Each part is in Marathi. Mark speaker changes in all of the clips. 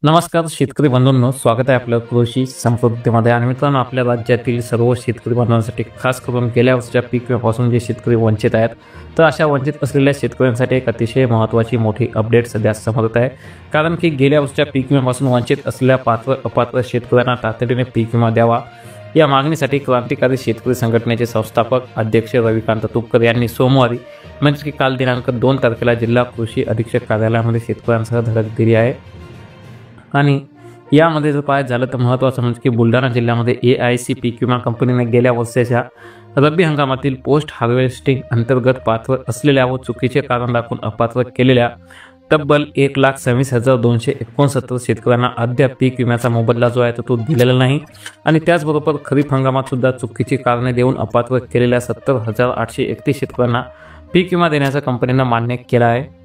Speaker 1: नमस्कार शेतकरी बंधूंनो, स्वागत आहे आपलं कृषी समृद्धीमध्ये. आणि मित्रांनो, आपल्या राज्यातील सर्व शेतकरी बांधवांसाठी खास करून गेल्या वर्षीच्या पीक विम्यापासून जे शेतकरी वंचित आहेत, तर अशा वंचित असलेल्या शेतकऱ्यांसाठी एक अतिशय महत्त्वाची मोठी अपडेट सध्या समोर येत आहे. कारण की गेल्या वर्षीच्या पीक विम्यापासून वंचित असलेल्या पात्र अपात्र शेतकऱ्यांना तातडीने पीक विमा द्यावा या मागणीसाठी क्रांतिकारी शेतकरी संघटनेचे संस्थापक अध्यक्ष रविकांत तुपकर यांनी सोमवारी म्हणजे की काल दिनांक 2 तारखेला जिल्हा कृषी अधीक्षक कार्यालयामध्ये शेतकऱ्यांसह धडक दिली आहे. आणि यामध्ये जर पाहायचं झालं तर महत्त्वाचं म्हणजे की बुलढाणा जिल्ह्यामध्ये AIC पीक विमा कंपनीने गेल्या वर्षाच्या रब्बी हंगामातील पोस्ट हार्वेस्टिंग अंतर्गत पात्र असलेल्या व चुकीचे कारण दाखवून अपात्र केलेल्या तब्बल 1,26,269 शेतकऱ्यांना अद्याप पीक विम्याचा मोबदला जो आहे तो दिलेला नाही. आणि त्याचबरोबर खरीप हंगामात सुद्धा चुकीची कारणे देऊन अपात्र केलेल्या 70,831 शेतकऱ्यांना पीक विमा देण्याचा कंपनीनं मान्य केला आहे.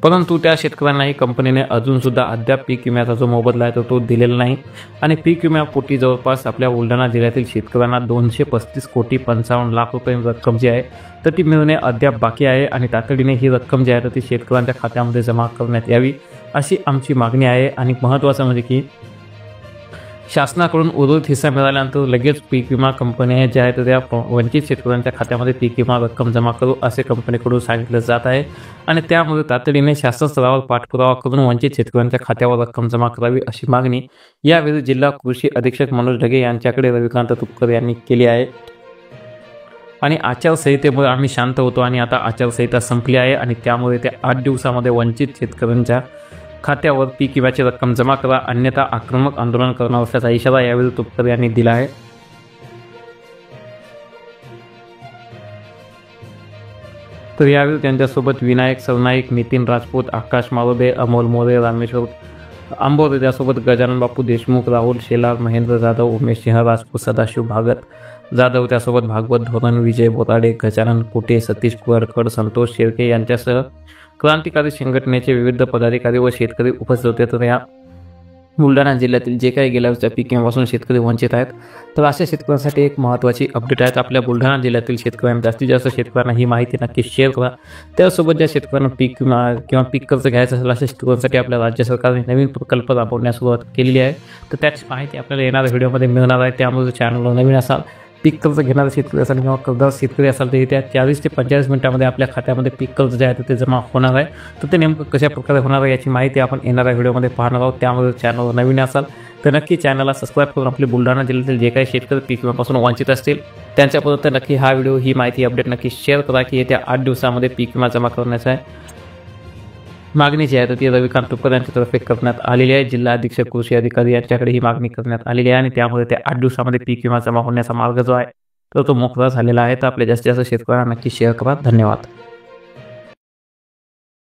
Speaker 1: परंतु त्या शेतकऱ्यांनाही कंपनीने अजूनसुद्धा अद्याप पीक विम्याचा जो मोबदला आहे तो दिलेला नाही. आणि पीक विम्यापोटी जवळपास आपल्या बुलढाणा जिल्ह्यातील शेतकऱ्यांना 235,55,00,000 रुपये रक्कम जी आहे तर ती मिळणे अद्याप बाकी आहे. आणि तातडीने ही रक्कम जी आहे तर ती शेतकऱ्यांच्या खात्यामध्ये जमा करण्यात यावी अशी आमची मागणी आहे. आणि महत्त्वाचं म्हणजे की शासनाकडून उर्वरित हिस्सा मिळाल्यानंतर लगेच पीक विमा कंपन्या ज्या आहेत त्या वंचित शेतकऱ्यांच्या खात्यामध्ये पीक विमा रक्कम जमा करू असे कंपनीकडून सांगितलं जात आहे. आणि त्यामुळे तातडीने शासन स्तरावर पाठपुरावा करून वंचित शेतकऱ्यांच्या खात्यावर रक्कम जमा करावी अशी मागणी यावेळी जिल्हा कृषी अधीक्षक मनोज ढगे यांच्याकडे रविकांत तुपकर यांनी केली आहे. आणि आचारसंहितेमुळे आम्ही शांत होतो आणि आता आचारसंहिता संपली आहे आणि त्यामुळे त्या 8 दिवसामध्ये वंचित शेतकऱ्यांच्या खात्यावर पीक विम्याची रक्कम जमा करा, अन्यथा आक्रमक आंदोलन करणार असल्याचा इशारा यावेळी तुपकर यांनी दिला आहे. तर यावेळी त्यांच्यासोबत विनायक सरनाईक, नितीन राजपूत, आकाश मारोदे, अमोल मोरे, रामेश्वर आंबोरे, त्यासोबत गजानन बापू देशमुख, राहुल शेलार, महेंद्र जाधव, उमेश सिंह राजपूत, सदाशिव भागत जाधव, त्यासोबत भागवत धोरण, विजय बोराडे, गजानन कुटे, सतीश कुवारखड, संतोष शेळके यांच्यासह क्रांतिकारी संघटनेचे विविध पदाधिकारी व शेतकरी उपस्थित होते. तर या बुलढाणा जिल्ह्यातील जे काही गेल्या वर्षी पीक विम्यापासून शेतकरी वंचित आहेत तर अशा शेतकऱ्यांसाठी एक महत्त्वाची अपडेट आहे. आपल्या बुलढाणा जिल्ह्यातील शेतकऱ्यांना जास्तीत जास्त शेतकऱ्यांना ही माहिती नक्की शेअर करा. त्यासोबत ज्या शेतकऱ्यांना पीक विमा किंवा पीक कर्ज घ्यायचं असेल अशा शेतकऱ्यांसाठी आपल्या राज्य सरकारने नवीन प्रकल्प राबवण्यास सुरुवात केलेली आहे. तर त्याची माहिती आपल्याला येणाऱ्या व्हिडिओमध्ये मिळणार आहे. त्यामुळे चॅनलवर नवीन असाल, पीक कर्ज घेणारे शेतकरी असाल किंवा कर्जदार शेतकरी असाल तर त्या 40 ते 45 मिनिटांमध्ये आपल्या खात्यामध्ये पीक कर्ज जे आहे ते जमा होणार आहे. तर ते नेमकं कशा प्रकारे होणार आहे याची माहिती आपण येणाऱ्या व्हिडिओमध्ये पाहणार आहोत. त्यामुळे चॅनलवर नवीन असाल तर नक्की चॅनलला सबस्क्राईब करून आपले बुलढाणा जिल्ह्यातील जे काही शेतकरी पीक विम्यापासून वंचित असतील त्यांच्यापर्यंत नक्की हा व्हिडिओ ही माहिती अपडेट नक्की शेअर करा की येत्या 8 दिवसामध्ये पीक विमा जमा करण्याचा आहे. मागणी जी आहे तर ती रविकांत तुपकर यांच्यातर्फे करण्यात आलेली आहे. जिल्हा अधीक्षक कृषी अधिकारी यांच्याकडे ही मागणी करण्यात आलेली आहे. आणि त्यामुळे त्या 8 दिवसामध्ये पीक विमा जमा होण्याचा मार्ग जो आहे तर तो मोकळा झालेला आहे. तर आपल्या जास्तीत जास्त शेतकऱ्यांना नक्की शेअर करा. धन्यवाद.